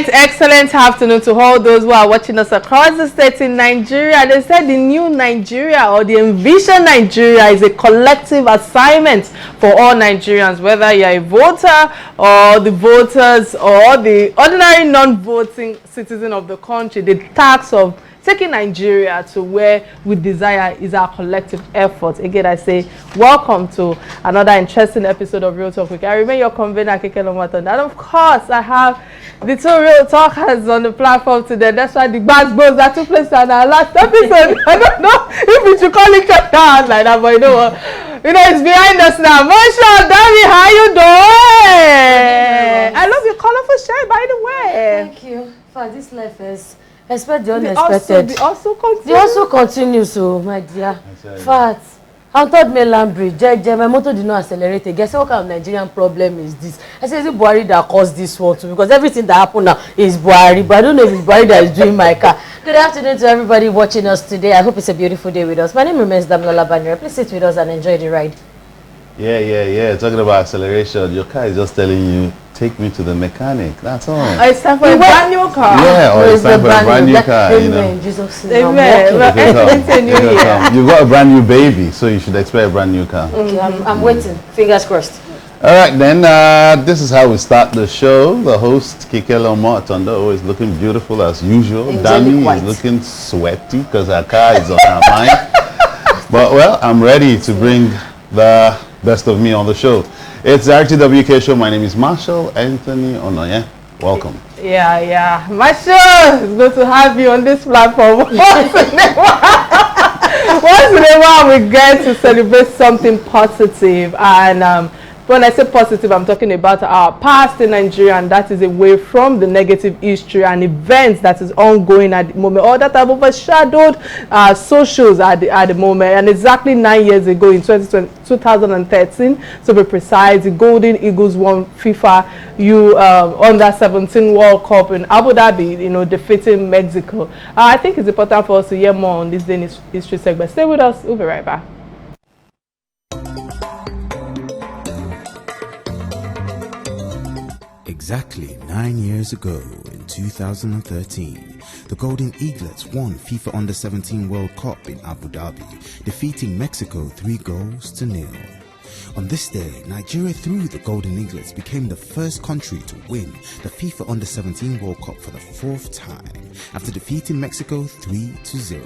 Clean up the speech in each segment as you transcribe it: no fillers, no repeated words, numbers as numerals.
Excellent afternoon to all those who are watching us across the states in Nigeria. They said the new Nigeria or the envisioned Nigeria is a collective assignment for all Nigerians, whether you're a voter or the voters or the ordinary non-voting citizen of the country. The task of taking Nigeria to where we desire is our collective effort. Again, I say welcome to another interesting episode of Real Talk with Kike. I remain your convener, Kike, and of course, I have the two Real Talkers on the platform today. That's why the bass balls that took place on our last episode. I don't know if we should call each other out like that, but you know what? You know, it's behind us now. Mosha, Dami, how you doing? I love your colorful shirt, by the way. Thank you. For this life is expect the unexpected. They also continue, so my dear. Fat. On third mainland bridge, my motor did not accelerate. Guess what kind of Nigerian problem is this? I said, is it Buhari that caused this one too? Because everything that happened now is Buhari, but I don't know if it's Buhari that is doing my car. Good afternoon to everybody watching us today. I hope it's a beautiful day with us. My name remains Damilola Banyere. Please sit with us and enjoy the ride. Yeah. Talking about acceleration, your car is just telling you, take me to the mechanic. That's all. Oh, it's time for a brand new car. Yeah, or it's time for a brand new car. Amen. Jesus' name. You've got a brand new baby, so you should expect a brand new car. Okay, I'm waiting. Fingers crossed. All right, then. This is how we start the show. The host, Kike Atanda-Owo, is looking beautiful as usual. Dami is looking sweaty because her car is on her mind. But, well, I'm ready to bring the best of me on the show. It's the RTWK show. My name is Marshall Anthony Onoye. Welcome. Yeah. Marshall, it's good to have you on this platform. Once in a while, we get to celebrate something positive. And when I say positive, I'm talking about our past in Nigeria, and that is away from the negative history and events that is ongoing at the moment, or that have overshadowed socials at the moment. And exactly 9 years ago, in 2013, to be precise, the Golden Eagles won FIFA Under-17 World Cup in Abu Dhabi, defeating Mexico. I think it's important for us to hear more on this day in history segment. Stay with us. We'll be right back. Exactly 9 years ago, in 2013, the Golden Eaglets won FIFA Under-17 World Cup in Abu Dhabi, defeating Mexico 3-0. On this day, Nigeria, through the Golden Eaglets, became the first country to win the FIFA Under-17 World Cup for the fourth time, after defeating Mexico 3-0.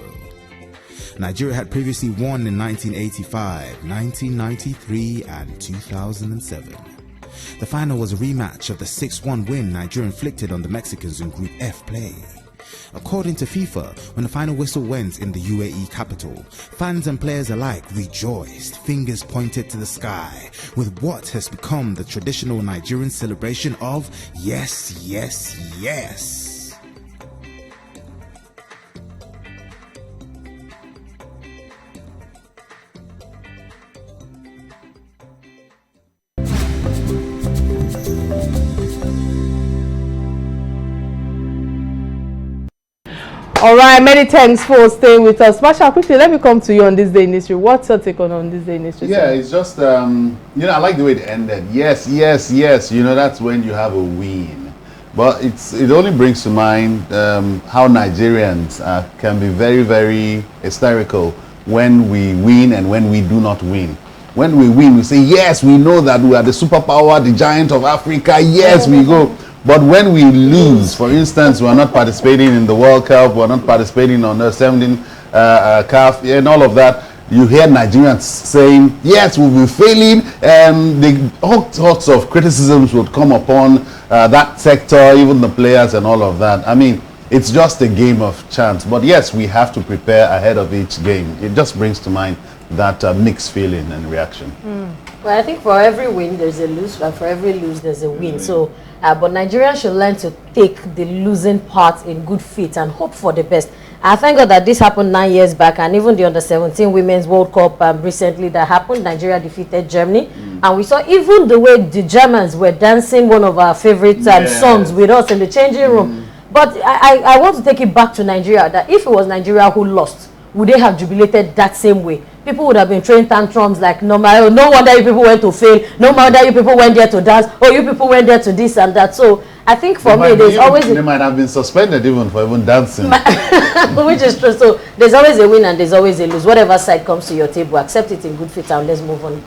Nigeria had previously won in 1985, 1993, and 2007. The final was a rematch of the 6-1 win Nigeria inflicted on the Mexicans in Group F play. According to FIFA, when the final whistle went in the UAE capital, fans and players alike rejoiced, fingers pointed to the sky, with what has become the traditional Nigerian celebration of yes, yes, yes. All right, many thanks for staying with us. Masha, quickly, let me come to you on this day in history. What's your take on this day in history? Yeah, it's just, I like the way it ended. Yes. That's when you have a win. But it only brings to mind how Nigerians can be very, very hysterical when we win and when we do not win. When we win, we say, yes, we know that we are the superpower, the giant of Africa. Yes, we go. But when we lose, for instance, we're not participating in the World Cup, we're not participating on the 17 CAF and all of that, you hear Nigerians saying, yes, we'll be failing, and all sorts of criticisms would come upon that sector, even the players and all of that. I mean, it's just a game of chance. But yes, we have to prepare ahead of each game. It just brings to mind that mixed feeling and reaction. Well, I think for every win, there's a lose, and for every lose, there's a win. So, but Nigerians should learn to take the losing part in good faith and hope for the best. I thank God that this happened 9 years back, and even the Under-17 Women's World Cup recently that happened, Nigeria defeated Germany. And we saw even the way the Germans were dancing one of our favorite songs with us in the changing room. But I want to take it back to Nigeria, that if it was Nigeria who lost, would they have jubilated that same way? People would have been throwing tantrums like, no wonder you people went to fail, no wonder you people went there to dance, or you people went there to this and that. So I think for me, there's always they might have been suspended even for even dancing, which is true. So there's always a win and there's always a lose. Whatever side comes to your table, accept it in good faith and let's move on.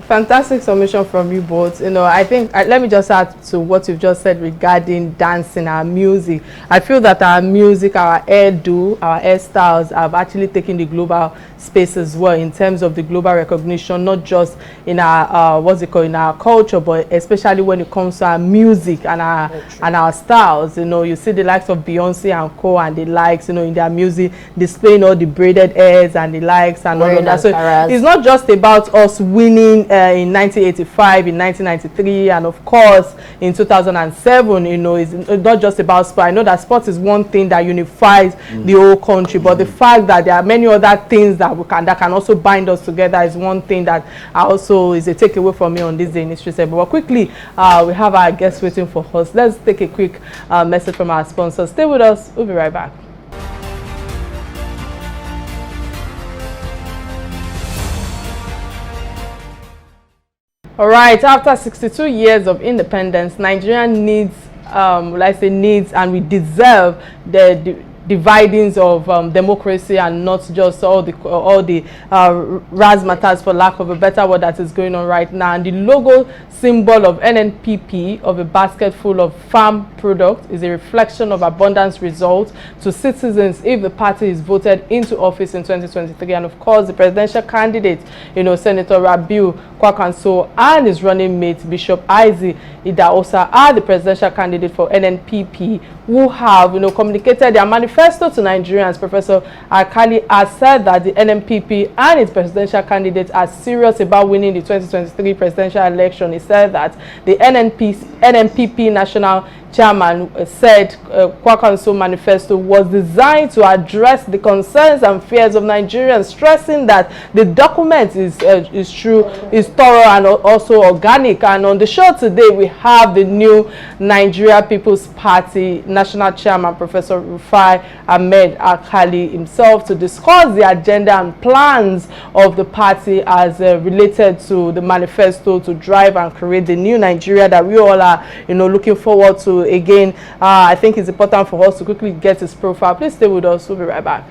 Fantastic submission from you both. You know, I think let me just add to what you've just said regarding dancing, our music. I feel that our music, our hairdo, our hairstyles have actually taken the global space as well in terms of the global recognition, not just in our in our culture, but especially when it comes to our music and our styles. You know, you see the likes of Beyonce and co and the likes, you know, in their music displaying all the braided hairs and the likes and all of that. So it's not just about us winning in 1985, in 1993, and of course in 2007. You know, it's not just about sport. I know that sport is one thing that unifies the whole country, but the fact that there are many other things that can also bind us together is one thing that also is a takeaway for me on this day in history. But quickly, we have our guests waiting for us. Let's take a quick message from our sponsors. Stay with us. We'll be right back. All right, after 62 years of independence, Nigeria needs, needs, and we deserve the dividings of democracy and not just all the razzmatazz, for lack of a better word, that is going on right now. And the logo symbol of NNPP, of a basket full of farm product, is a reflection of abundance results to citizens if the party is voted into office in 2023. And of course, the presidential candidate, you know, Senator Rabiu Kwankwaso and his running mate Bishop Isaac Idahosa are the presidential candidate for NNPP, who have, you know, communicated their manifesto to Nigerians. Professor Akali has said that the NNPP and its presidential candidates are serious about winning the 2023 presidential election. He said that the NNPP national chairman said Kwankwaso manifesto was designed to address the concerns and fears of Nigerians, stressing that the document is true, is thorough, and also organic. And on the show today, we have the new Nigeria People's Party national chairman, Professor Rufai Ahmed Akali himself, to discuss the agenda and plans of the party as related to the manifesto to drive and create the new Nigeria that we all are, you know, looking forward to. Again, I think it's important for us to quickly get his profile. Please stay with us. We'll be right back.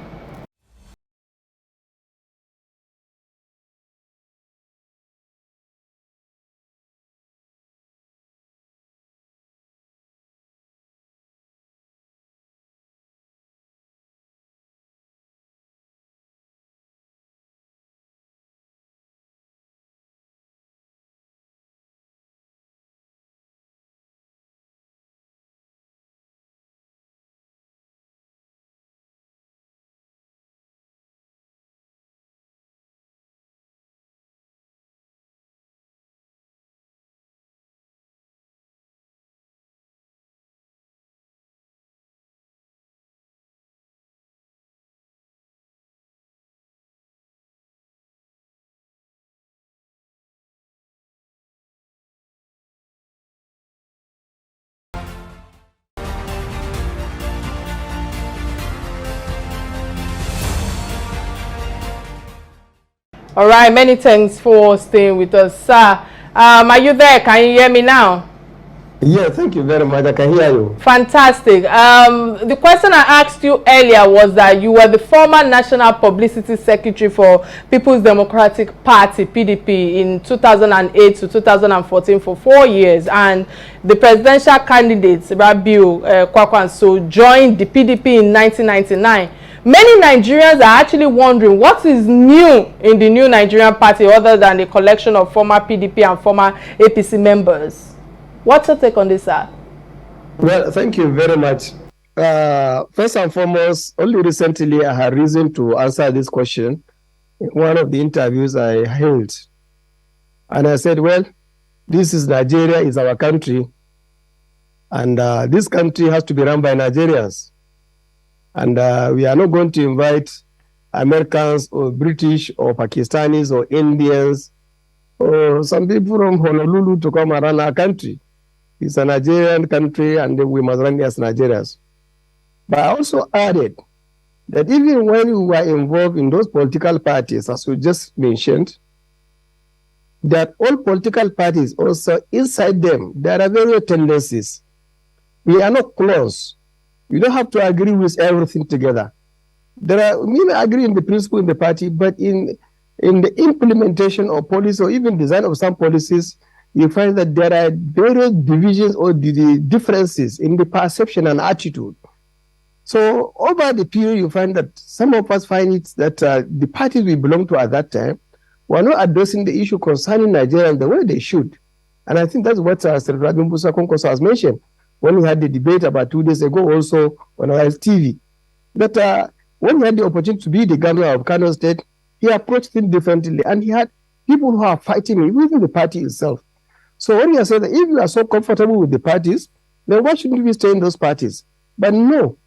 All right, many thanks for staying with us, sir. Are you there? Can you hear me now? Yeah, thank you very much. I can hear you. Fantastic. The question I asked you earlier was that you were the former National Publicity Secretary for People's Democratic Party, PDP, in 2008 to 2014 for 4 years. And the presidential candidate, Rabiu Kwankwaso, joined the PDP in 1999. Many Nigerians are actually wondering what is new in the new Nigerian party other than the collection of former PDP and former APC members. What's your take on this, sir? Well, thank you very much. First and foremost, only recently I had reason to answer this question in one of the interviews I held. And I said, well, this is Nigeria, is our country. And this country has to be run by Nigerians. And we are not going to invite Americans or British or Pakistanis or Indians or some people from Honolulu to come and run our country. It's a Nigerian country and we must run it as Nigerians. But I also added that even when we were involved in those political parties, as we just mentioned, that all political parties also inside them, there are various tendencies. We are not close. You don't have to agree with everything together. We may agree in the principle in the party, but in the implementation of policy or even design of some policies, you find that there are various divisions or the differences in the perception and attitude. So over the period, you find that some of us find it that the parties we belong to at that time were not addressing the issue concerning Nigeria the way they should. And I think that's what Senator Musa Konkoso has mentioned when we had the debate about 2 days ago also on our TV. That when he had the opportunity to be the governor of Kano State, he approached things differently. And he had people who are fighting him within the party itself. So when he said that if you are so comfortable with the parties, then why shouldn't we stay in those parties? But no.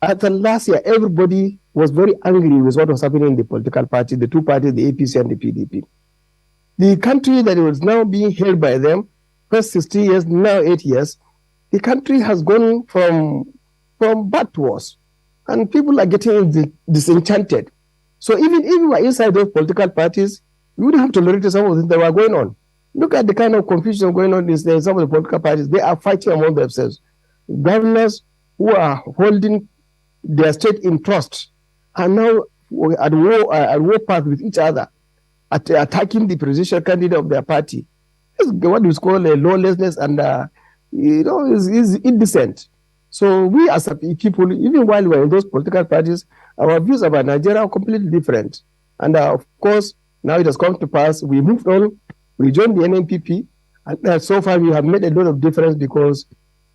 At the last year, everybody was very angry with what was happening in the political party, the two parties, the APC and the PDP. The country that was now being held by them, first 60 years, now 8 years, the country has gone from bad to worse. And people are getting disenchanted. So even if we were inside those political parties, we would have tolerated some of the things that were going on. Look at the kind of confusion going on in some of the political parties. They are fighting among themselves. Governors who are holding their state in trust are now at war path with each other, attacking the presidential candidate of their party. It's what is called a lawlessness and is indecent. So we as a people, even while we're in those political parties, our views about Nigeria are completely different. And of course, now it has come to pass, we moved on, we joined the NNPP, and so far we have made a lot of difference because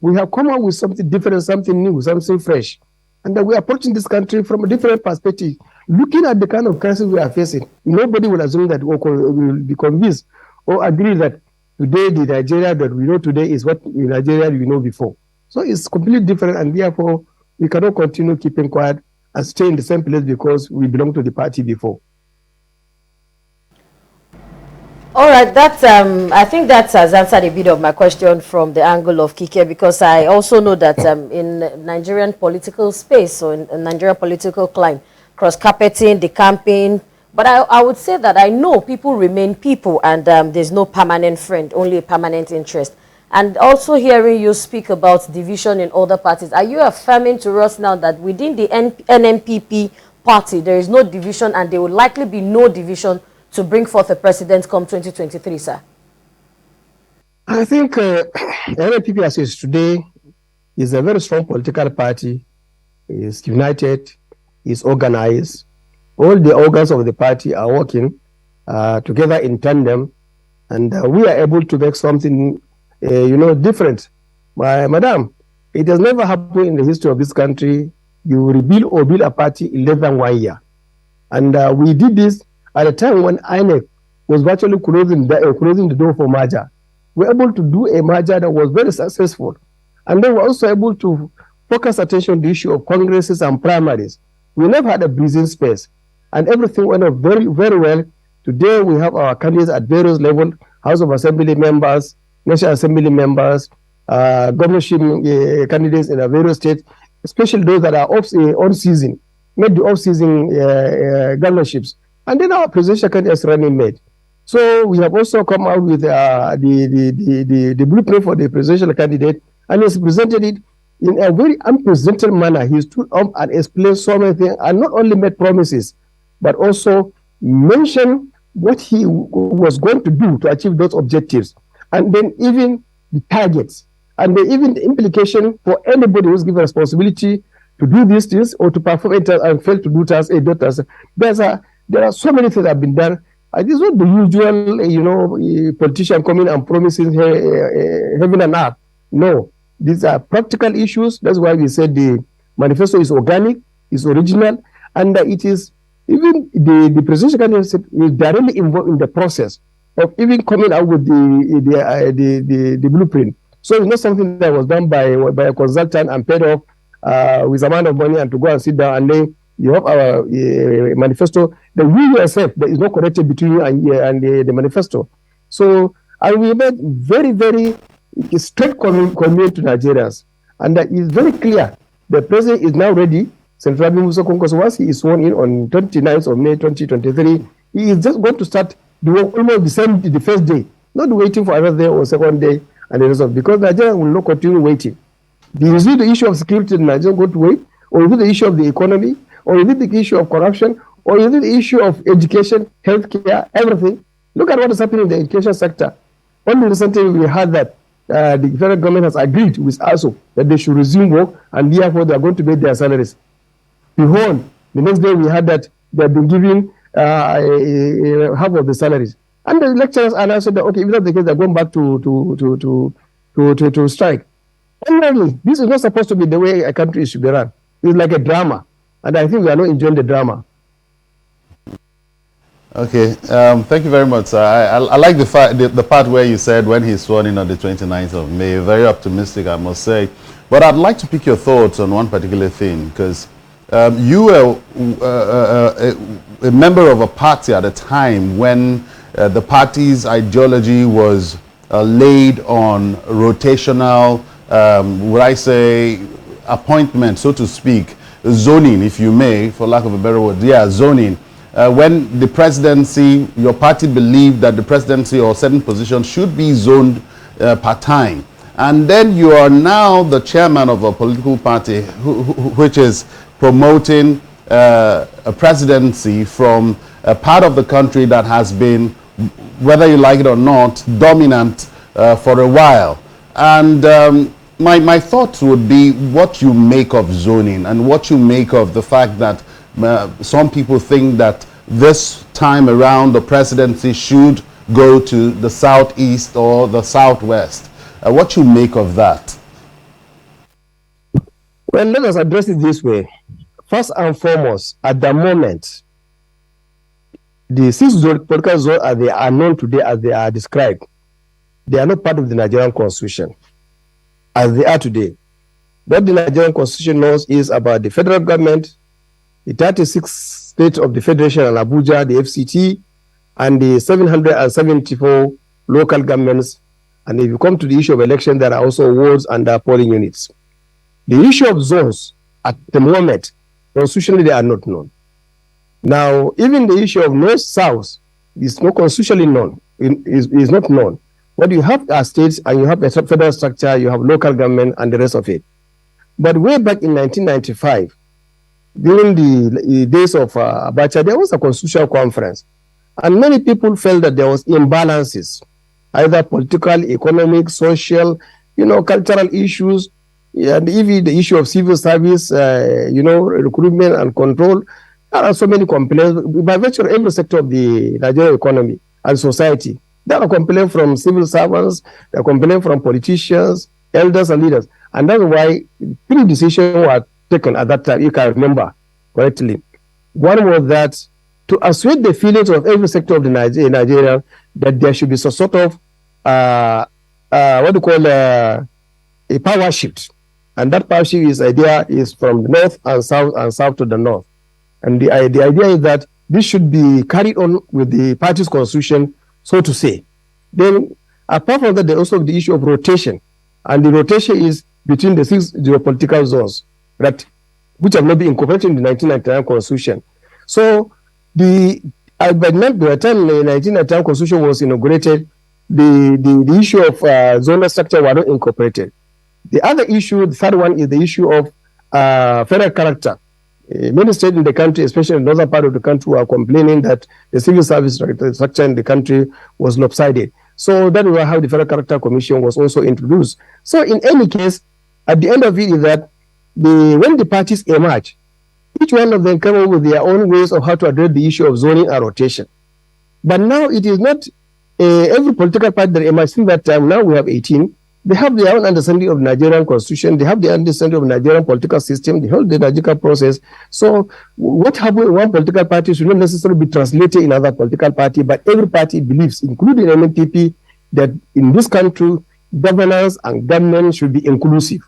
we have come up with something different, something new, something fresh. And we are approaching this country from a different perspective. Looking at the kind of crisis we are facing, nobody will assume that we will be convinced or agree that today the Nigeria that we know today is what Nigeria we know before. So it's completely different, and therefore we cannot continue keeping quiet and stay in the same place because we belong to the party before. All right, I think that has answered a bit of my question from the angle of Kike, because I also know that in Nigerian political space, or in Nigerian political climate, cross-carpeting, the campaign, but I would say that I know people remain people, and there's no permanent friend, only a permanent interest. And also hearing you speak about division in other parties, are you affirming to us now that within the NNPP party, there is no division and there will likely be no division to bring forth a president come 2023, sir? I think NNPP as is today is a very strong political party, is united, is organized. All the organs of the party are working together in tandem, and we are able to make something different. Madam, it has never happened in the history of this country. You rebuild or build a party in less than 1 year. And we did this at a time when INEC was virtually closing the door for merger. We were able to do a merger that was very successful. And then we were also able to focus attention on the issue of congresses and primaries. We never had a breathing space. And everything went on very, very well. Today we have our candidates at various levels, House of Assembly members, National Assembly members, governorship candidates in the various states, especially those that are on-season, made the off-season governorships. And then our presidential candidates running mate. So we have also come out with the blueprint for the presidential candidate, and he's presented it in a very unprecedented manner. He stood up and explained so many things, and not only made promises, but also mentioned what he was going to do to achieve those objectives, and then even the targets, and then even the implication for anybody who's given responsibility to do these things or to perform it and fail to do tasks. There are so many things that have been done. This is not the usual, politician coming and promising heaven and earth. No, these are practical issues. That's why we said the manifesto is organic, is original, and it is even the presidential candidate is directly involved in the process of even coming out with the blueprint. So it's not something that was done by a consultant and paid off with a amount of money and to go and sit down and then you have our manifesto. The you yourself, there is no connection between you and the manifesto. So, and we made very, very straight commitment to Nigerians. And that is very clear. The president is now ready. Senator Musa Konkoso, once he is sworn in on 29th of May 2023, he is just going to start the work almost the first day, not waiting for another day or second day and the rest of, because Nigeria will not continue waiting. Is it the issue of security in Nigeria going to wait? Or is it the issue of the economy? Or is it the issue of corruption? Or is it the issue of education, healthcare, everything? Look at what is happening in the education sector. Only recently we heard that the federal government has agreed with ASO that they should resume work, and therefore they are going to pay their salaries. Behold, the next day we heard that they have been giving half of the salaries. And the lecturers announced that, okay, if that's the case, they're going back to strike. And really, this is not supposed to be the way a country should be run. It's like a drama. And I think we are not enjoying the drama. Okay, thank you very much, sir. I like the part where you said when he's sworn in on the 29th of May. Very optimistic, I must say. But I'd like to pick your thoughts on one particular thing, because you were a member of a party at a time when the party's ideology was laid on rotational, would I say, appointment, so to speak, zoning, if you may, for lack of a better word. Yeah, zoning. When the presidency, your party believed that the presidency or certain positions should be zoned part-time. And then you are now the chairman of a political party which is promoting a presidency from a part of the country that has been, whether you like it or not, dominant for a while. And my thoughts would be what you make of zoning and what you make of the fact that some people think that this time around the presidency should go to the southeast or the southwest. What you make of that? Well, let us address it this way. First and foremost, at the moment, the 6 political zones as they are known today, as they are described, they are not part of the Nigerian constitution as they are today. What the Nigerian constitution knows is about the federal government, the 36 states of the Federation and Abuja, the FCT, and the 774 local governments. And if you come to the issue of election, there are also wards and polling units. The issue of zones, at the moment, constitutionally, they are not known. Now, even the issue of north-south is not constitutionally known, is not known. But you have states and you have a federal structure, you have local government and the rest of it. But way back in 1995, during the days of Abacha, there was a constitutional conference. And many people felt that there was imbalances, either political, economic, social, cultural issues, and even the issue of civil service, recruitment and control. There are so many complaints by virtue of every sector of the Nigerian economy and society. There are complaints from civil servants, there are complaints from politicians, elders and leaders. And that's why 3 decisions were taken at that time, if I remember correctly. One was that to assuage the feelings of every sector of the Nigeria, that there should be some sort of a power shift. And that power shift idea is from the north and south to the north. And the idea is that this should be carried on with the party's constitution, so to say. Then, apart from that, there's also the issue of rotation. And the rotation is between the 6 geopolitical zones, which have not been incorporated in the 1999 constitution. So, by the time the 1999 constitution was inaugurated, the issue of zonal structure were not incorporated. The other issue, the third one, is the issue of federal character. Many states in the country, especially in the northern part of the country, are complaining that the civil service structure in the country was lopsided. So that was how the Federal Character Commission was also introduced. So in any case, at the end of it is that when the parties emerge, each one of them come up with their own ways of how to address the issue of zoning and rotation. But now it is not every political party that emerged since that time. Now we have 18. They have their own understanding of Nigerian constitution. They have their understanding of Nigerian political system. They hold the Nigerian process. So what happens in one political party should not necessarily be translated in another political party, but every party believes, including NNPP, that in this country, governance and government should be inclusive.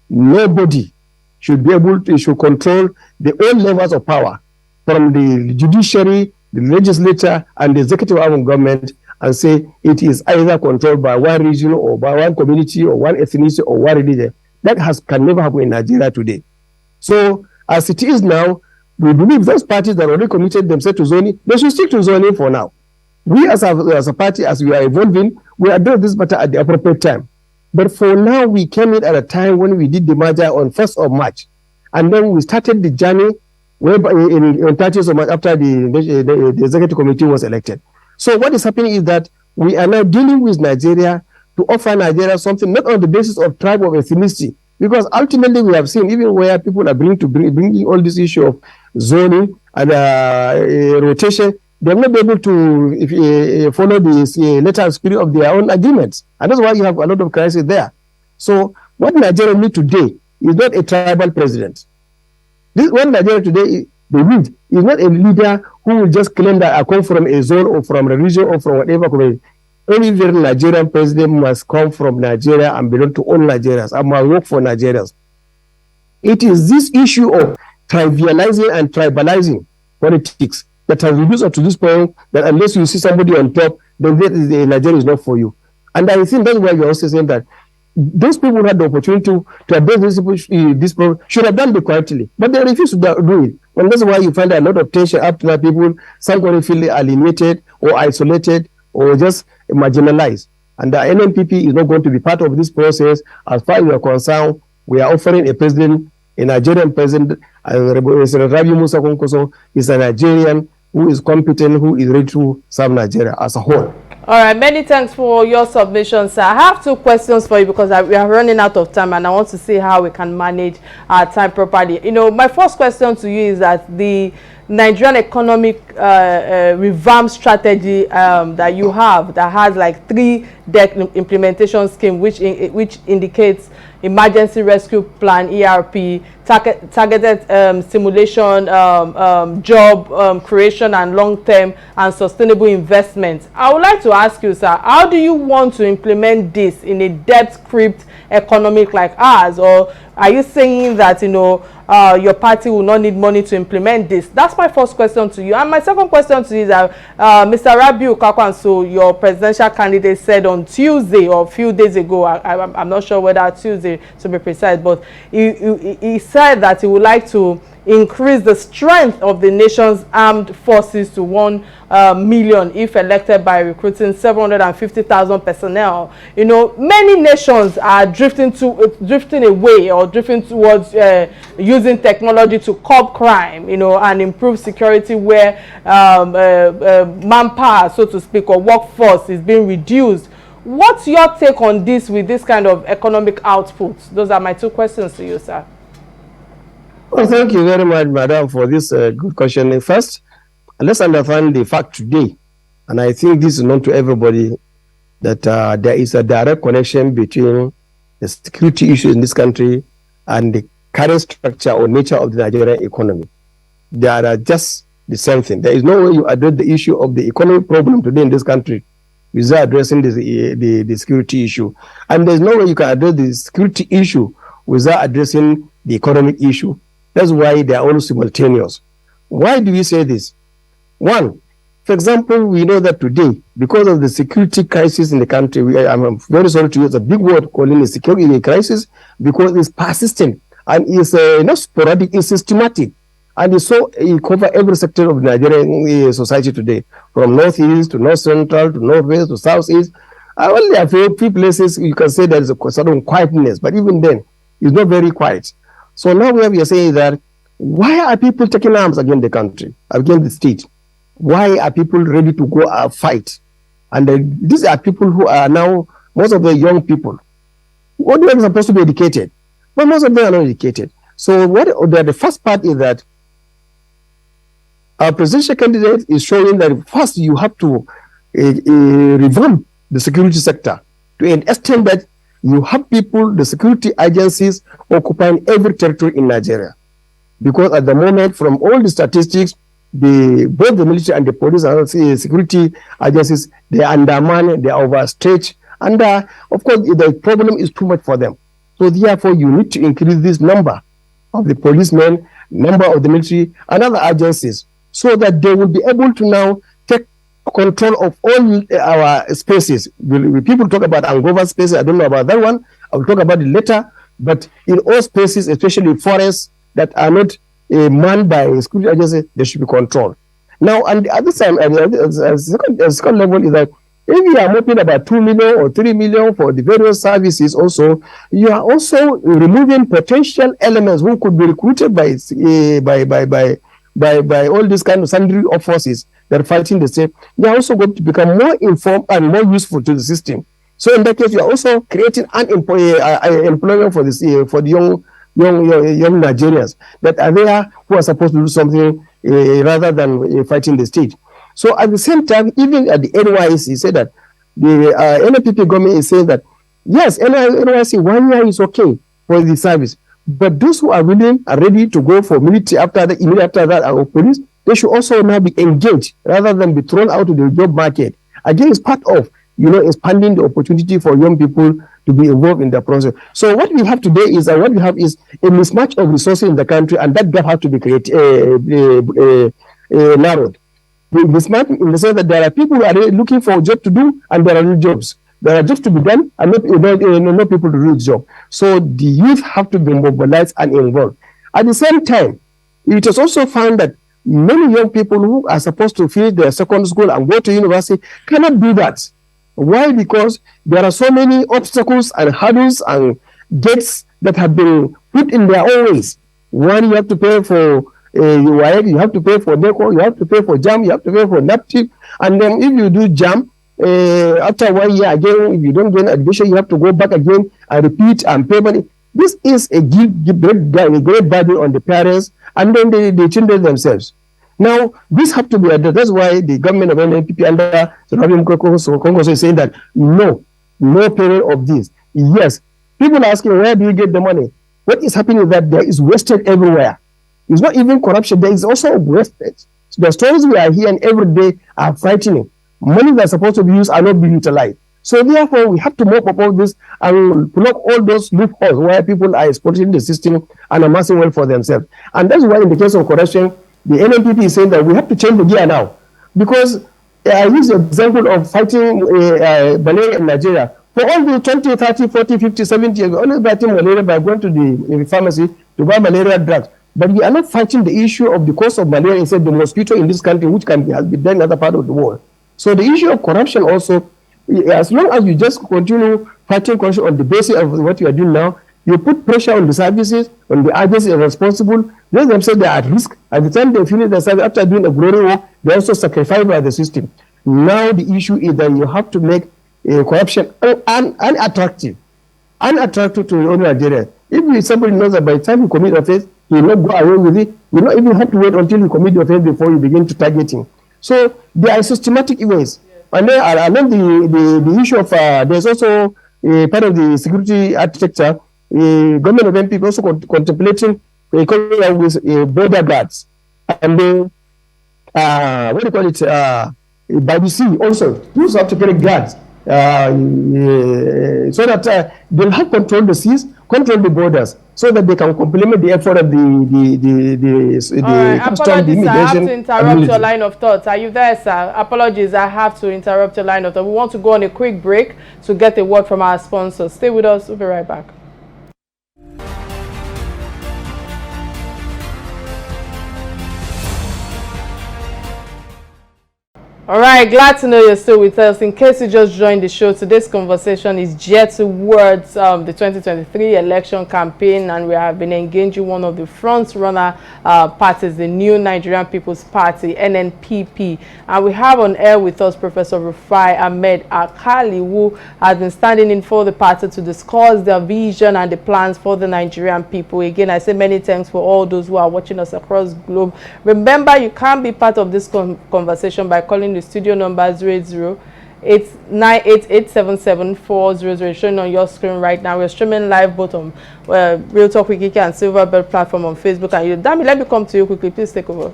Nobody should be able to control the all levels of power, from the judiciary, the legislature, and the executive arm of government, and say it is either controlled by one region or by one community or one ethnicity or one religion. That can never happen in Nigeria today. So as it is now, we believe those parties that already committed themselves to zoning, they should stick to zoning for now. We as a party, as we are evolving, we address this matter at the appropriate time. But for now, we came in at a time when we did the merger on 1st of March. And then we started the journey whereby in 30th of March after the executive committee was elected. So what is happening is that we are now dealing with Nigeria to offer Nigeria something not on the basis of tribe or ethnicity, because ultimately we have seen even where people are bringing all this issue of zoning and rotation, they will not be able to follow the letter and spirit of their own agreements. And that's why you have a lot of crisis there. So what Nigeria needs today is not a tribal president. What Nigeria today they need is not a leader who will just claim that I come from a zone or from a region or from whatever community. Any very Nigerian president must come from Nigeria and belong to all Nigerians and must work for Nigerians. It is this issue of trivializing and tribalizing politics that has reduced us to this point that unless you see somebody on top, then Nigeria is not for you. And I think that's why we're also saying that those people who had the opportunity to address this problem should have done it correctly, but they refuse to do it. And that's why you find a lot of tension up to that people, some going to feel alienated or isolated or just marginalized. And the NNPP is not going to be part of this process. As far as we are concerned, we are offering a president, a Nigerian president, Rabi Musa Konkoso is a Nigerian who is competent, who is ready to serve Nigeria as a whole. All right, many thanks for your submission, sir. I have two questions for you because we are running out of time and I want to see how we can manage our time properly. You know, my first question to you is that the Nigerian economic revamp strategy that you have that has like 3 deck implementation scheme which indicates emergency rescue plan, ERP, targeted stimulation, job creation and long-term and sustainable investment. I would like to ask you, sir, how do you want to implement this in a debt-crept economic like ours? Or are you saying that, you know, your party will not need money to implement this? That's my first question to you. And my second question to you is that Mr. Rabiu Kakwanso, your presidential candidate, said on Tuesday or a few days ago, I'm not sure whether Tuesday to be precise, but he said that he would like to increase the strength of the nation's armed forces to 1 million if elected by recruiting 750,000 personnel. You know, many nations are drifting away or drifting towards using technology to curb crime, you know, and improve security where manpower, so to speak, or workforce is being reduced. What's your take on this with this kind of economic output? Those are my 2 questions to you, sir. Well, thank you very much, madam, for this good question. First, let's understand the fact today, and I think this is known to everybody, that there is a direct connection between the security issues in this country and the current structure or nature of the Nigerian economy. They are just the same thing. There is no way you address the issue of the economic problem today in this country without addressing the security issue. And there's no way you can address the security issue without addressing the economic issue. That's why they are all simultaneous. Why do we say this? One, for example, we know that today, because of the security crisis in the country, I'm very sorry to use a big word calling it security crisis, because it's persistent and it's not sporadic, it's systematic. And it's so it covers every sector of Nigerian society today, from northeast to north central to northwest to southeast. Only a few places you can say there is a certain quietness, but even then, it's not very quiet. So now we are saying that why are people taking arms against the country, against the state? Why are people ready to go and fight? And these are people who are now, most of the young people, who are supposed to be educated, but most of them are not educated. So the first part is that our presidential candidate is showing that first you have to revamp the security sector to an extent that you have people, the security agencies, occupying every territory in Nigeria. Because at the moment, from all the statistics, both the military and the police and security agencies, they are undermanned, they are overstretched, and of course, the problem is too much for them. So therefore, you need to increase this number of the policemen, number of the military, and other agencies, so that they will be able to now take control of all our spaces. People talk about ungoverned spaces. I don't know about that one. I will talk about it later. But in all spaces, especially forests that are not manned by security agencies, they should be controlled. Now, and the other side, the second level is that If you are mopping about 2 million or 3 million for the various services also, you are also removing potential elements who could be recruited by all these kind of sundry of forces that are fighting the state. They are also going to become more informed and more useful to the system. So in that case, you are also creating employment for this for the young Nigerians that are there who are supposed to do something rather than fighting the state. So at the same time, even at the NYC, said that the NPP government is saying that yes, NYC 1 year is okay for the service, but those who are willing are ready to go for military immediately after that, or police, they should also now be engaged rather than be thrown out of the job market. Again, it's part of expanding the opportunity for young people to be involved in the process. So what we have today is a mismatch of resources in the country, and that gap has to be narrowed. Mismatch in the sense that there are people who are looking for a job to do, and there are no jobs. There are jobs to be done, and no people to do the job. So the youth have to be mobilized and involved. At the same time, it is also found that many young people who are supposed to finish their secondary school and go to university cannot do that. Why? Because there are so many obstacles and hurdles and gates that have been put in their own ways. One, you have to pay for you have to pay for DECO, you have to pay for JAM, you have to pay for NAPTIP, and then if you do JAM, after 1 year again, if you don't get admission, you have to go back again and repeat and pay money. This is a great burden on the parents and then the children themselves. Now, this have to be addressed. That's why the government of NPP under Congress is saying that no payment of this. Yes, people are asking, where do you get the money? What is happening is that there is wasted everywhere. It's not even corruption. There is also wastage. So the stories we are hearing every day are frightening. Money that are supposed to be used are not being utilized. So therefore, we have to mop up all this and block all those loopholes where people are exploiting the system and amassing wealth for themselves. And that's why in the case of corruption, the NNPP is saying that we have to change the gear now. Because I use the example of fighting malaria in Nigeria. For all the 20, 30, 40, 50, 70 years, we're only fighting malaria by going to the pharmacy to buy malaria drugs. But we are not fighting the issue of the cause of malaria instead the mosquito in this country, which has been done in other part of the world. So the issue of corruption also, as long as you just continue fighting corruption on the basis of what you are doing now, you put pressure on the services, on the agencies responsible. They themselves they are at risk. At the time they finish their service, after doing a glory work, they are also sacrificed by the system. Now the issue is that you have to make corruption unattractive to the ordinary Nigerian. If somebody knows that by the time you commit offense, he will not go away with it. You will not even have to wait until you commit the offense before you begin to target him. So there are systematic ways. And then the issue of there's also part of the security architecture. Government of NPP also contemplating coming out with border guards, and then what do you call it? By the sea also, you also have to carry guards so that they'll have control the seas, control the borders, so that they can complement the effort of the custom, the immigration. I have to interrupt your line of thought. Are you there, sir? Apologies, I have to interrupt your line of thought. We want to go on a quick break to get a word from our sponsors. Stay with us. We'll be right back. All right, glad to know you're still with us. In case you just joined the show, today's conversation is geared towards the 2023 election campaign, and we have been engaging one of the front-runner parties, the New Nigerian People's Party, NNPP. And we have on air with us Professor Rufai Ahmed Akali, who has been standing in for the party to discuss their vision and the plans for the Nigerian people. Again, I say many thanks for all those who are watching us across the globe. Remember, you can be part of this conversation by calling the studio number 080-898-877-400 showing on your screen right now. We're streaming live both on Real Talk with Kike and Silverbird platform on Facebook and YouTube. Dami, let me come to you quickly. Please take over.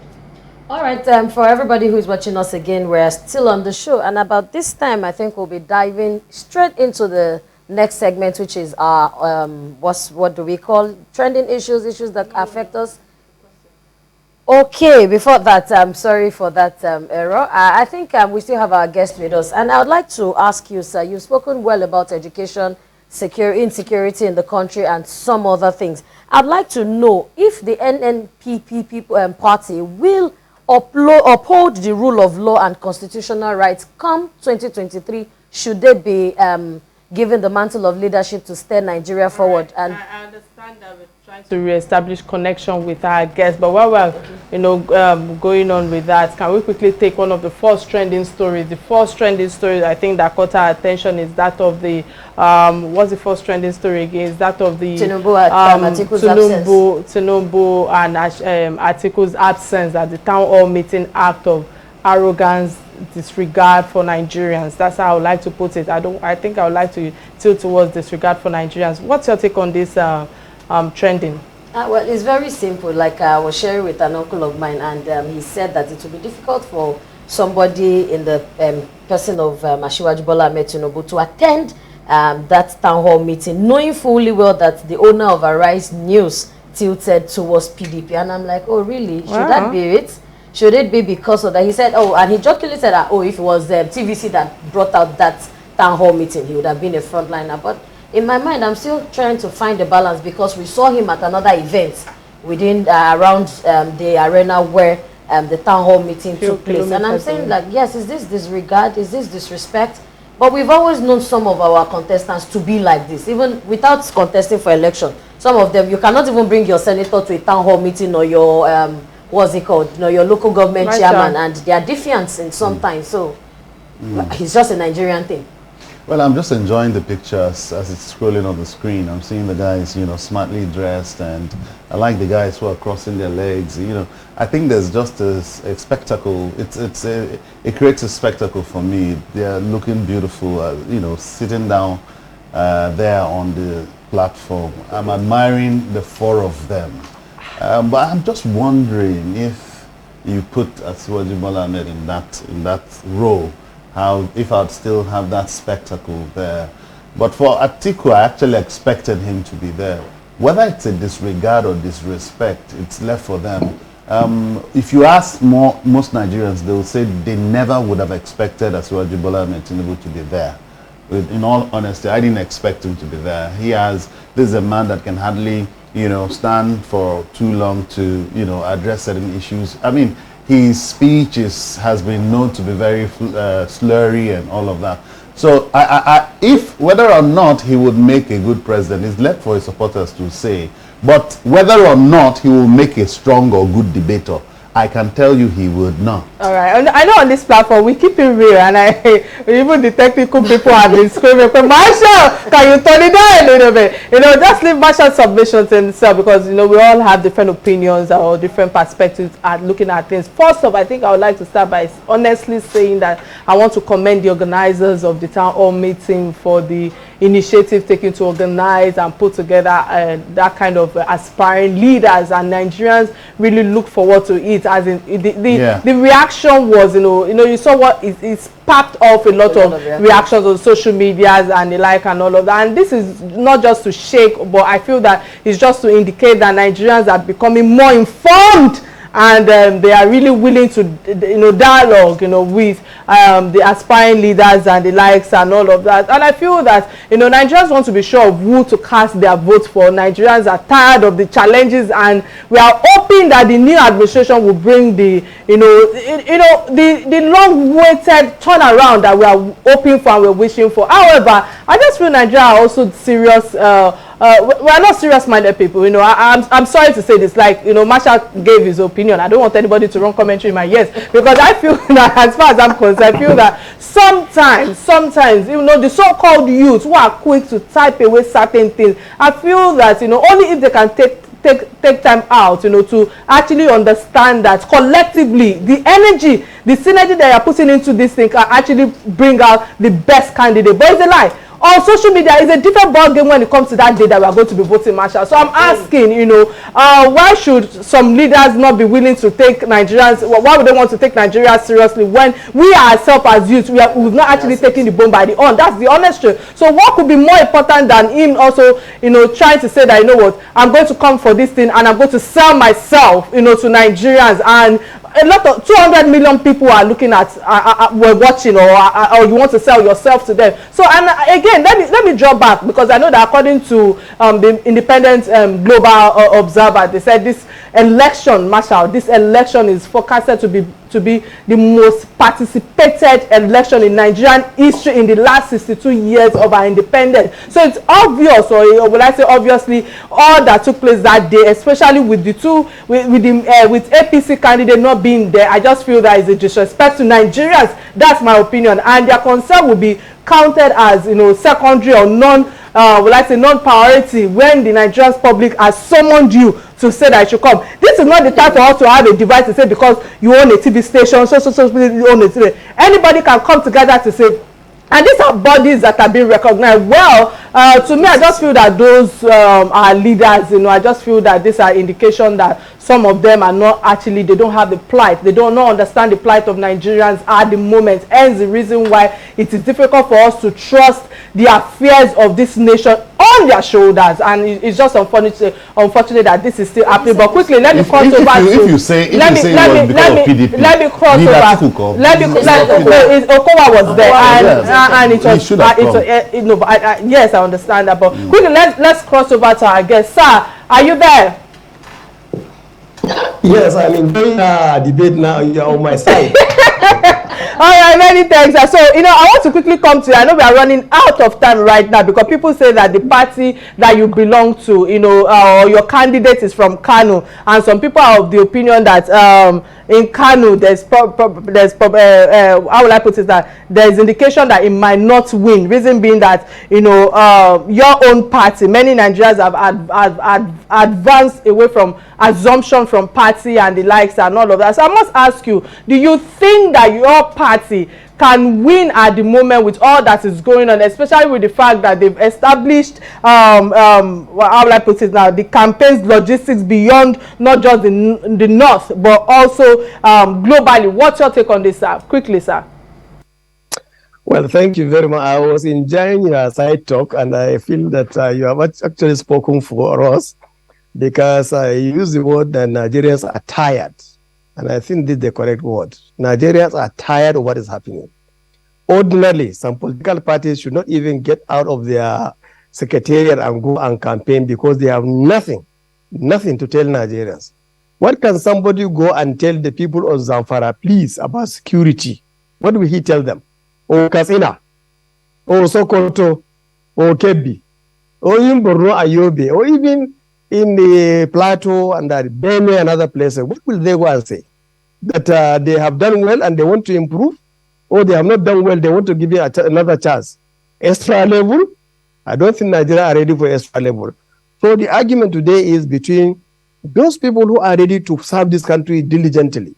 All right, for everybody who's watching us again, we're still on the show, and about this time, I think we'll be diving straight into the next segment, which is our what do we call trending issues that affect us. Okay, before that, I'm sorry for that error. I think we still have our guest with us. And I would like to ask you, sir, you've spoken well about education, insecurity in the country, and some other things. I'd like to know if the NNPP party will uphold the rule of law and constitutional rights come 2023, should they be given the mantle of leadership to steer Nigeria forward? And I understand that we're trying to re-establish connection with our guests, but while we're going on with that, can we quickly take one of the first trending stories? The first trending story I think that caught our attention is that of the what's the first trending story again? Is that of the Tinubu Atiku's absence. Tinubu and Atiku's absence at the town hall meeting act of arrogance, disregard for Nigerians. That's how I would like to put it. I think I would like to tilt towards disregard for Nigerians. What's your take on this trending? Well, it's very simple. Like I was sharing with an uncle of mine, and he said that it will be difficult for somebody in the person of Asiwaju Bola Ahmed Tinubu to attend that town hall meeting, knowing fully well that the owner of Arise News tilted towards PDP. And I'm like, oh, really? Should that be it? Should it be because of that? He said, oh, and he jokingly said that, oh, if it was TVC that brought out that town hall meeting, he would have been a frontliner. But in my mind, I'm still trying to find a balance, because we saw him at another event within around the arena where the town hall meeting took place. And I'm saying, like, yes, is this disregard? Is this disrespect? But we've always known some of our contestants to be like this, even without contesting for election. Some of them, you cannot even bring your senator to a town hall meeting, or your what's it called? Your local government chairman, and they are defiant in sometimes. So it's just a Nigerian thing. Well, I'm just enjoying the pictures as it's scrolling on the screen. I'm seeing the guys, smartly dressed, and I like the guys who are crossing their legs. I think there's just a spectacle. It creates a spectacle for me. They're looking beautiful, sitting down there on the platform. I'm admiring the four of them. But I'm just wondering, if you put Asiwaju Bola Ahmed in that role, if I'd still have that spectacle there. But for Atiku, I actually expected him to be there. Whether it's a disregard or disrespect, it's left for them. If you ask most Nigerians, they will say they never would have expected Asiwaju Bola Ahmed Tinubu to be there. In all honesty, I didn't expect him to be there. This is a man that can hardly stand for too long to address certain issues. I mean, his speech has been known to be very slurry and all of that. So if whether or not he would make a good president is left for his supporters to say. But whether or not he will make a strong or good debater, I can tell you he would not. All right. I know on this platform we keep it real, and even the technical people have been screaming, Marshall, can you turn it down a little bit? Just leave Marshall's submissions in itself, because we all have different opinions or different perspectives at looking at things. First off, I think I would like to start by honestly saying that I want to commend the organizers of the town hall meeting for the initiative taken to organize and put together that kind of aspiring leaders, and Nigerians really look forward to it. As in the reaction was, you saw what it sparked off a lot of reactions on social medias and the like and all of that. And this is not just to shake, but I feel that it's just to indicate that Nigerians are becoming more informed, and they are really willing to dialogue with the aspiring leaders and the likes and all of that. And I feel that Nigerians want to be sure of who to cast their vote for. Nigerians are tired of the challenges, and we are hoping that the new administration will bring the long-awaited turnaround that we are hoping for and we're wishing for. However, I just feel Nigeria are also serious. We're not serious-minded people. I'm sorry to say this. Like, Marshall gave his opinion. I don't want anybody to run commentary in my ears, because I feel that, as far as I'm concerned, I feel that sometimes, the so-called youth who are quick to type away certain things, I feel that, only if they can take time out, to actually understand that collectively the energy, the synergy that you're putting into this thing can actually bring out the best candidate. But it's a lie. On social media is a different ball game when it comes to that day that we are going to be voting Marshall. So I'm asking, why should some leaders not be willing to take Nigerians? Why would they want to take Nigeria seriously when we ourselves as youth, we've not actually taken the bone by the horn? That's the honest truth. So what could be more important than him also, trying to say that, I'm going to come for this thing and I'm going to sell myself, to Nigerians, and a lot of 200 million people are looking at, were watching, or you want to sell yourself to them. So, and again, let me draw back, because I know that according to the independent global observer, they said this election, Marshall, this election is forecasted to be the most participated election in Nigerian history in the last 62 years of our independence. So it's obvious, or will I say obviously, all that took place that day, especially with the with APC candidate not being there. I just feel that is a disrespect to Nigerians. That's my opinion, and their concern will be counted as, you know, secondary or non-priority when the Nigerian public has summoned you to say that you should come. This is not the time for us to have a device to say because you own a TV station, you own a TV. Anybody can come together to say, and these are bodies that are being recognized. Well, to me, I just feel that those are leaders, you know. I just feel that these are indication that some of them are not actually, they don't have the plight. They don't understand the plight of Nigerians at the moment. Hence the reason why it is difficult for us to trust the affairs of this nation on their shoulders. And it's just unfortunate that this is still happening. But quickly, let me cross over to... If you say it was because of PDP, let me cross over. Okowa was there, and it was... Yes, I understand that. But quickly, let's cross over to our guest. Sir, are you there? Yes, I'm enjoying the debate now. You're on my side. All right, many thanks. So, you know, I want to quickly come to you. I know we are running out of time right now, because people say that the party that you belong to, you know, your candidate is from Kano, and some people are of the opinion that in Kano there's how will I put it, that there's indication that it might not win. Reason being that, you know, your own party, many Nigerians have advanced away from assumption from party and the likes and all of that. So I must ask you, do you think that your party can win at the moment with all that is going on, especially with the fact that they've established how will I put it now, the campaign's logistics beyond not just the north but also globally? What's your take on this, sir? Quickly, sir. Well, thank you very much. I was enjoying your side talk, and I feel that you have actually spoken for us, because I use the word that Nigerians are tired. And I think this is the correct word. Nigerians are tired of what is happening. Ordinarily, some political parties should not even get out of their secretariat and go and campaign, because they have nothing to tell Nigerians. What can somebody go and tell the people of Zamfara, please, about security? What will he tell them? Or Kasina, or Sokoto, or Kebbi, or even Borno Ayobe, or even in the Plateau and the Benue and other places? What will they go and say? That they have done well and they want to improve, or they have not done well, they want to give you another chance? Extra level? I don't think Nigeria are ready for extra level. So the argument today is between those people who are ready to serve this country diligently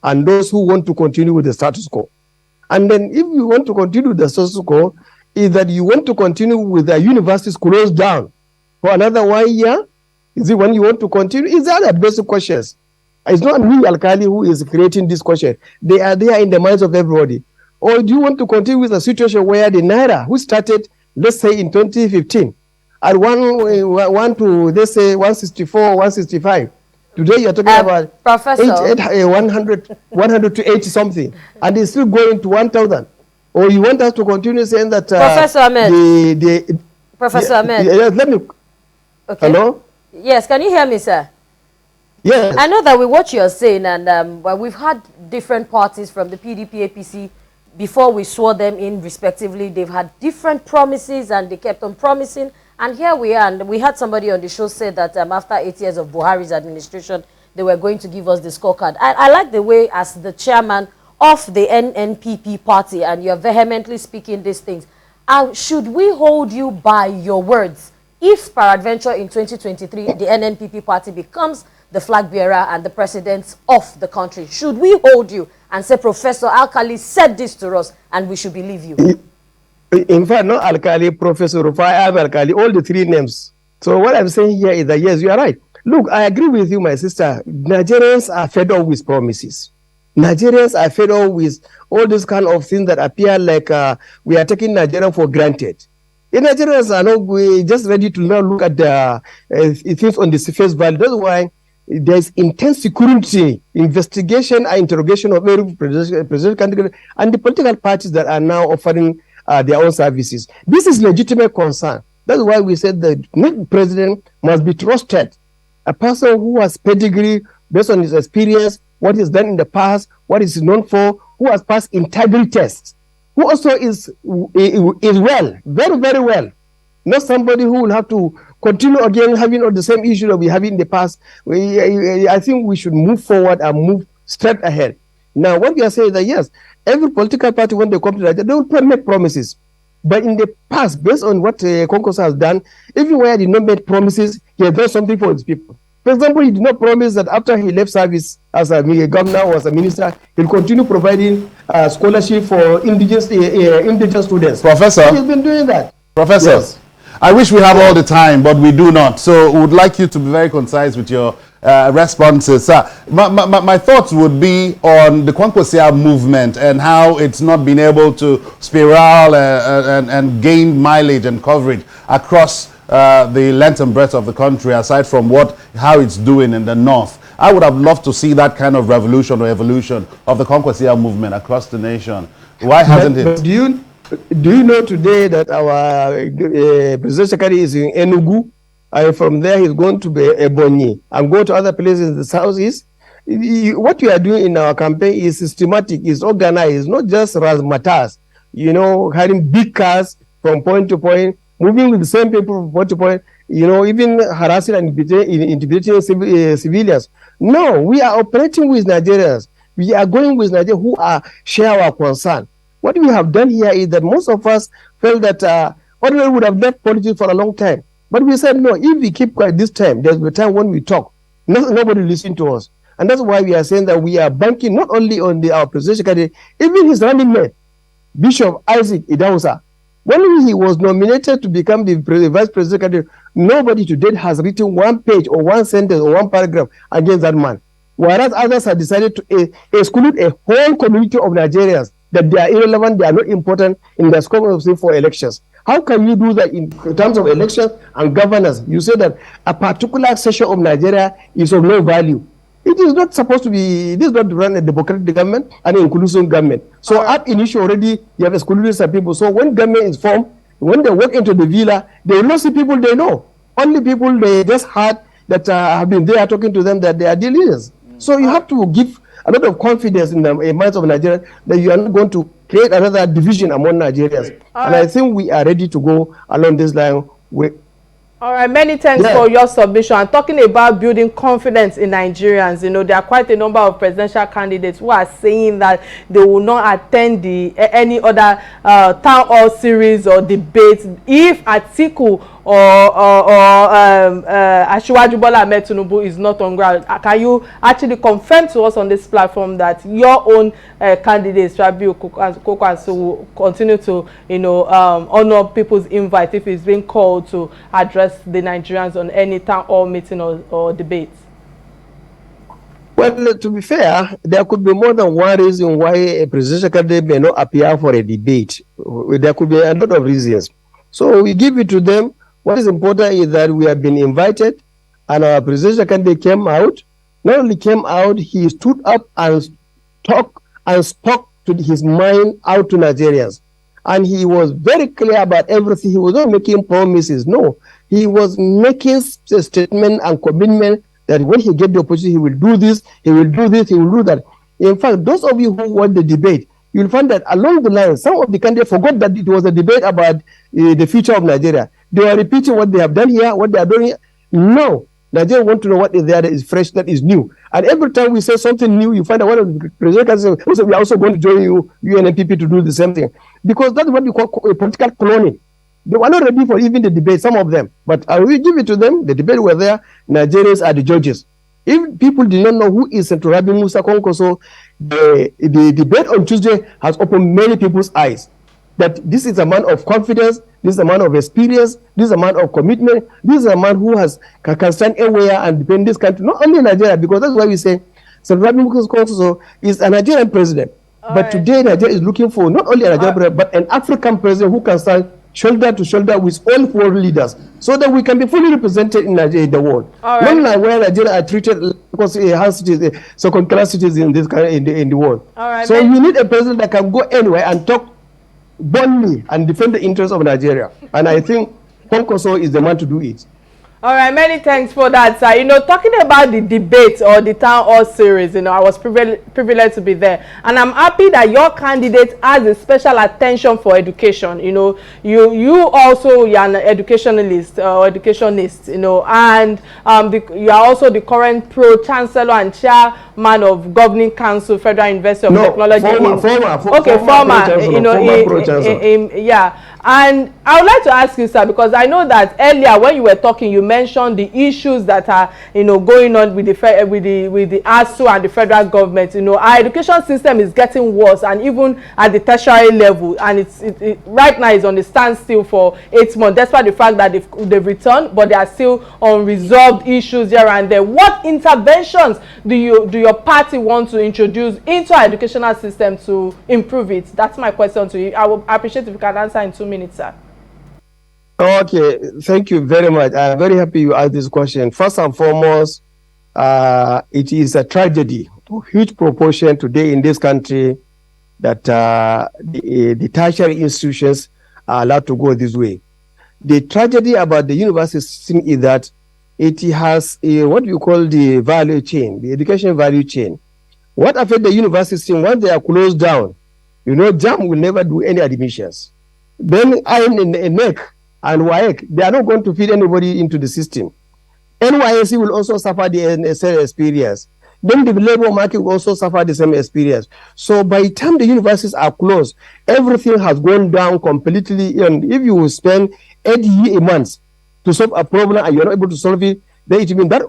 and those who want to continue with the status quo. And then if you want to continue with the status quo, is that you want to continue with the universities closed down for another 1 year? Is it when you want to continue? Is that the basic questions? It's not me, Alkali, who is creating this question. They are there in the minds of everybody. Or do you want to continue with a situation where the Naira, who started, let's say, in 2015, at one to, let's say, 164, 165. Today you're talking about Professor, 100 to 80 something, and it's still going to 1,000. Or you want us to continue saying that Professor Ahmed. Professor Ahmed. Let me. Okay. Hello? Yes, can you hear me, sir? Yes. I know that with what you're saying, and well, we've had different parties from the PDP, APC, before we swore them in respectively. They've had different promises and they kept on promising. And here we are, and we had somebody on the show say that after 8 years of Buhari's administration, they were going to give us the scorecard. I like the way, as the chairman of the NNPP party, and you're vehemently speaking these things. Should we hold you by your words? If peradventure in 2023, the NNPP party becomes the flag bearer and the president of the country, should we hold you and say, Professor Alkali said this to us and we should believe you? In fact, not Alkali, Professor Rufai, Alkali, all the three names. So what I'm saying here is that, yes, you are right. Look, I agree with you, my sister. Nigerians are fed up with promises. Nigerians are fed up with all these kind of things that appear like we are taking Nigeria for granted. The Nigerians are not just ready to now look at the things on the face value. That's why there's intense security investigation and interrogation of every presidential candidate and the political parties that are now offering their own services. This is legitimate concern. That's why we said the next president must be trusted. A person who has pedigree based on his experience, what he's done in the past, what he's known for, who has passed integrity tests, who also is well, very, very well. Not somebody who will have to continue again having all the same issue that we have in the past. I think we should move forward and move straight ahead. Now, what we are saying is that yes, every political party, when they come to Nigeria, they will make promises. But in the past, based on what Konkoso has done, even where he did not make promises, he has done something for his people. For example, he did not promise that after he left service as a governor or as a minister, he'll continue providing scholarship for indigenous students. Professor, he's been doing that. Professor, yes. I wish we have all the time, but we do not. So we would like you to be very concise with your responses. My thoughts would be on the Kwankwasia movement and how it's not been able to spiral and gain mileage and coverage across the length and breadth of the country, aside from how it's doing in the north. I would have loved to see that kind of revolution or evolution of the Kwankwasia movement across the nation. Why hasn't it? But do you know today that our presidential secretary is in Enugu? And from there, he's going to be Ebonyi and go to other places in the southeast. What we are doing in our campaign is systematic, is organized, not just razzmatazz, having big cars from point to point, moving with the same people from point to point, even harassing and intimidating civilians. No, we are operating with Nigerians. We are going with Nigerians who share our concern. What we have done here is that most of us felt that ordinary would have left politics for a long time. But we said, no, if we keep quiet this time, there's a time when we talk. Nobody listens to us. And that's why we are saying that we are banking not only on our presidential candidate, even his running mate, Bishop Isaac Idausa. When he was nominated to become the vice president candidate, nobody to date has written one page or one sentence or one paragraph against that man. Whereas others have decided to exclude a whole community of Nigerians, that they are irrelevant, they are not important in the scope of for elections. How can you do that in terms of elections and governance? You say that a particular section of Nigeria is of no value. It is not supposed to be, it is not to run a democratic government and an inclusive government. So at initial already, you have excluded some people. So when government is formed, when they walk into the villa, they will not see people they know. Only people they just heard that have been there talking to them that they are the leaders. So you have to give a lot of confidence in the minds of Nigerians that you are not going to create another division among Nigerians. And I think we are ready to go along this line. All right, many thanks for your submission. And talking about building confidence in Nigerians, there are quite a number of presidential candidates who are saying that they will not attend any other town hall series or debates if Atiku or Asiwaju Bola Ahmed Tinubu is not on ground. Can you actually confirm to us on this platform that your own candidates, Rabiu Kokwanso, will continue to, honor people's invite if it's being called to address the Nigerians on any town hall meeting or debates? Well, to be fair, there could be more than one reason why a presidential candidate may not appear for a debate. There could be a lot of reasons. So we give it to them. What is important is that we have been invited and our presidential candidate came out. Not only came out, he stood up and talked and spoke to his mind out to Nigerians. And he was very clear about everything. He was not making promises. No, he was making a statement and commitment that when he gets the opportunity, he will do this, he will do this, he will do that. In fact, those of you who watch the debate, you'll find that along the line, some of the candidates forgot that it was a debate about the future of Nigeria. They are repeating what they have done here, what they are doing here. No, Nigeria want to know what is there that is fresh, that is new. And every time we say something new, you find out one of the presidents say, we are also going to join you, UNNPP, to do the same thing. Because that's what we call political cloning. They were not ready for even the debate, some of them. But I will give it to them. The debate were there. Nigerians are the judges. If people did not know who is Senator Rabi Musa Konkoso, the debate on Tuesday has opened many people's eyes. That this is a man of confidence, this is a man of experience, this is a man of commitment, this is a man who can stand anywhere and defend this country, not only in Nigeria, because that's why we say Senator Rabi Musa Konkoso is a Nigerian president. But today Nigeria is looking for not only a Nigerian president, but an African president who can stand shoulder to shoulder with all world leaders, so that we can be fully represented in Nigeria, the world. Not like where Nigeria are treated because it has second-class citizens in this in the world. So you need a president that can go anywhere and talk boldly and defend the interests of Nigeria. And I think Konkoso is the man to do it. All right, many thanks for that, sir. You know, talking about the debate or the town hall series, you know, I was privileged to be there, and I'm happy that your candidate has a special attention for education. You know, you also, you're an educationalist or educationist, you know, and you are also the current pro-chancellor and chairman of Governing Council, Federal University of Technology. Former, yeah. And I would like to ask you, sir, because I know that earlier when you were talking, you mentioned the issues that are, you know, going on with the ASU and the federal government. You know, our education system is getting worse, and even at the tertiary level, and it right now is on the standstill for 8 months, despite the fact that they've returned, but there are still unresolved issues here and there. What interventions do your party want to introduce into our educational system to improve it? That's my question to you. I would appreciate if you can answer in 2 minutes, sir. Okay, thank you very much. I'm very happy you asked this question. First and foremost, it is a tragedy, a huge proportion today in this country that the tertiary institutions are allowed to go this way. The tragedy about the university system is that it has what you call the value chain, the education value chain. What affects the university system, once they are closed down, you know, JAM will never do any admissions. Then NEC and WAEC, they are not going to feed anybody into the system. NYSC will also suffer the same experience. Then the labor market will also suffer the same experience. So by the time the universities are closed, everything has gone down completely. And if you spend 8 months to solve a problem and you're not able to solve it, then it means that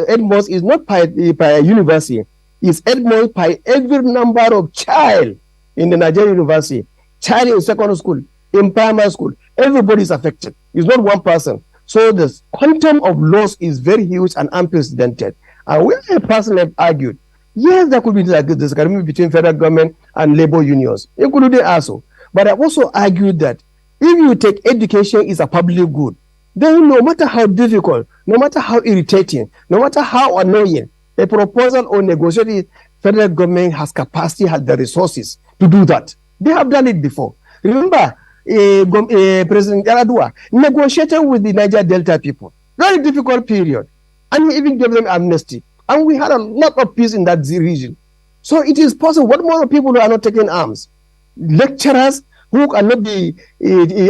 8 months is not by a university. It's 8 months by every number of child in the Nigerian university, child in secondary school, in primary school. Everybody is affected. It's not one person. So the quantum of loss is very huge and unprecedented. And we personally have argued, yes, there could be disagreement between federal government and labor unions, including ASO. But I've also argued that if you take education is a public good, then no matter how difficult, no matter how irritating, no matter how annoying, a proposal or negotiated, federal government has capacity, has the resources to do that. They have done it before. Remember, President Yaradua negotiated with the Niger Delta people. Very difficult period. And we even gave them amnesty. And we had a lot of peace in that region. So it is possible. What more people who are not taking arms? Lecturers who cannot be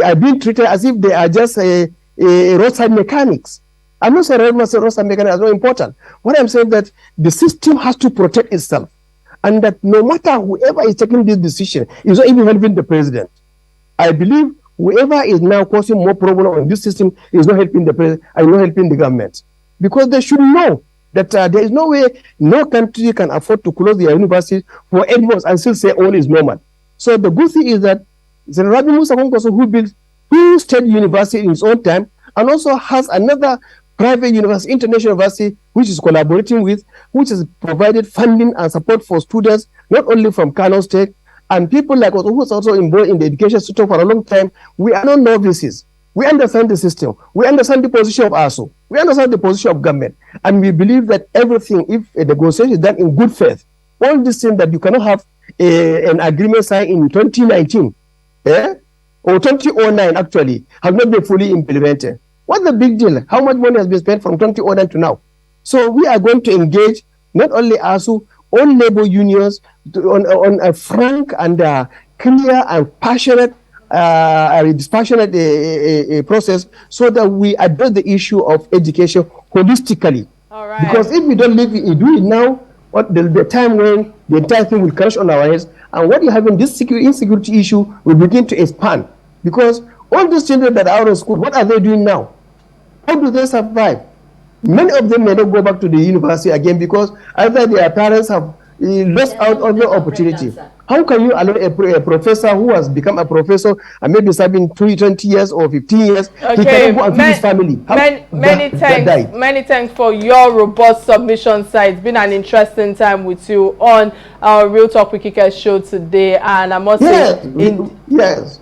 are being treated as if they are just roadside mechanics. I'm not saying roadside mechanics is not important. What I'm saying that the system has to protect itself. And that no matter whoever is taking this decision is not even helping the president. I believe whoever is now causing more problem on this system is not helping the president and not helping the government. Because they should know that there is no way no country can afford to close their university for 8 months and still say all is normal. So the good thing is that the Rabi Musa Konkoso, who built 2 state universities in his own time and also has another private university, international university, which is collaborating with, which has provided funding and support for students, not only from Kano State, and people like us who is also involved in the education system for a long time. We are not novices. We understand the system. We understand the position of ASO. We understand the position of government. And we believe that everything, if a negotiation is done in good faith, all these things that you cannot have an agreement signed in 2019, or 2009 actually, have not been fully implemented. What's the big deal? How much money has been spent from 2009 to now? So we are going to engage not only ASO, all labor unions on a frank and clear and passionate, dispassionate process, so that we address the issue of education holistically. All right. Because if we don't do it now, there will be a time when the entire thing will crash on our heads, and what you have in this insecurity issue will begin to expand. Because all these children that are out of school, what are they doing now? How do they survive? Many of them may not go back to the university again because either their parents have lost out on the opportunity. How can you allow a professor who has become a professor and maybe serving 20 years or 15 years, he cannot go and feed his family? Many thanks for your robust submission, sir. It's been an interesting time with you on our Real Talk with Kike show today, and I must say, yes.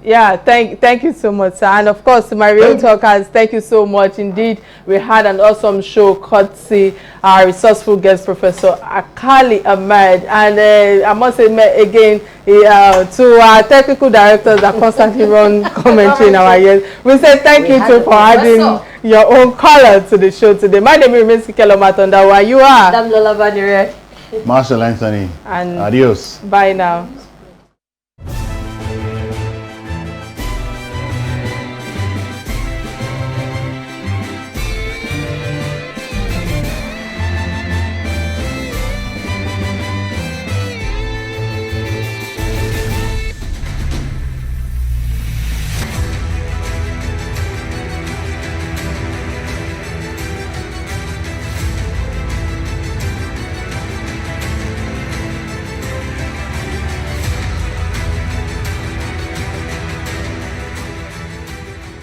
Yeah, thank you so much, sir. And of course, to my real talkers, thank you so much. Indeed, we had an awesome show courtesy our resourceful guest, Professor Akali Ahmed. And I must say again, to our technical directors that constantly run commentary in our ears, we say thank you too for adding your own color to the show today. My name is Kike Atanda-Owo, and you are? Madam Lola Banire. Marshall Anthony. And adios. Bye now.